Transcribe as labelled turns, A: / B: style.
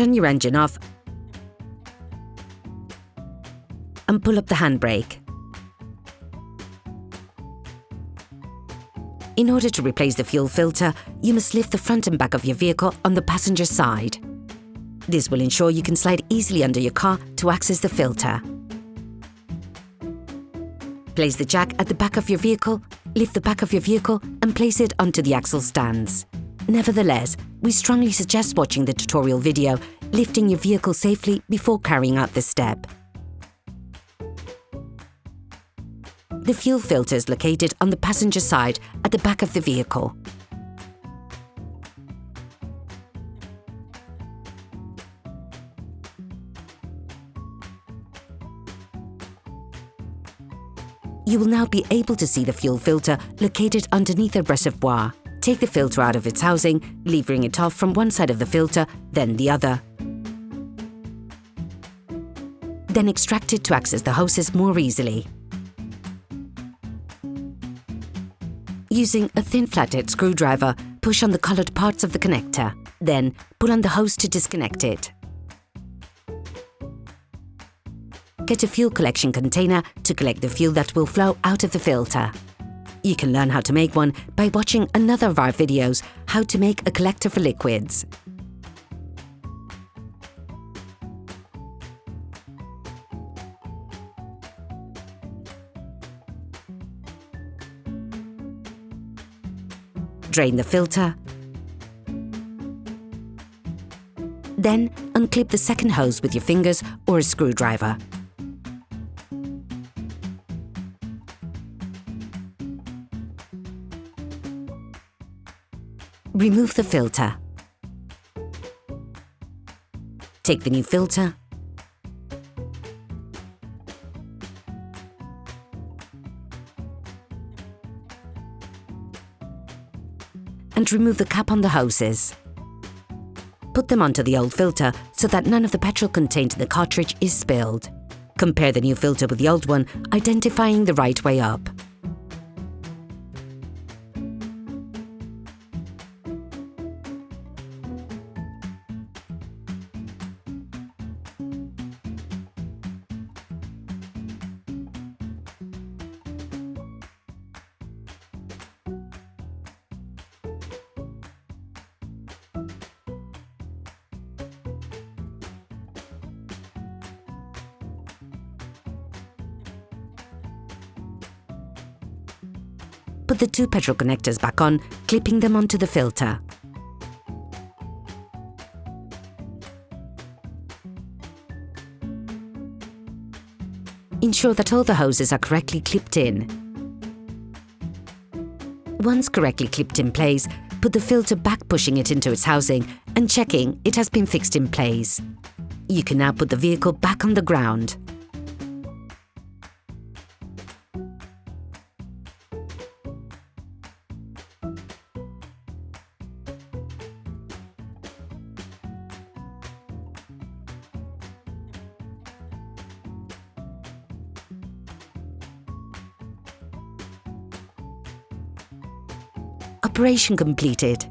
A: turn your engine off and pull up the handbrake. In order to replace the fuel filter, you must lift the front and back of your vehicle on the passenger side. This will ensure you can slide easily under your car to access the filter. Place the jack at the back of your vehicle, lift the back of your vehicle and place it onto the axle stands. Nevertheless, we strongly suggest watching the tutorial video, lifting your vehicle safely before carrying out this step. The fuel filter is located on the passenger side at the back of the vehicle. You will now be able to see the fuel filter located underneath the reservoir. Take the filter out of its housing, levering it off from one side of the filter, then the other. Then extract it to access the hoses more easily. Using a thin flathead screwdriver, push on the coloured parts of the connector. Then, pull on the hose to disconnect it. Get a fuel collection container to collect the fuel that will flow out of the filter. You can learn how to make one by watching another of our videos, How to Make a Collector for Liquids. Drain the filter. Then, unclip the second hose with your fingers or a screwdriver. Remove the filter. Take the new filter and remove the cap on the hoses. Put them onto the old filter so that none of the petrol contained in the cartridge is spilled. Compare the new filter with the old one, identifying the right way up. Put the two petrol connectors back on, clipping them onto the filter. Ensure that all the hoses are correctly clipped in. Once correctly clipped in place, put the filter back, pushing it into its housing and checking it has been fixed in place. You can now put the vehicle back on the ground. Operation completed.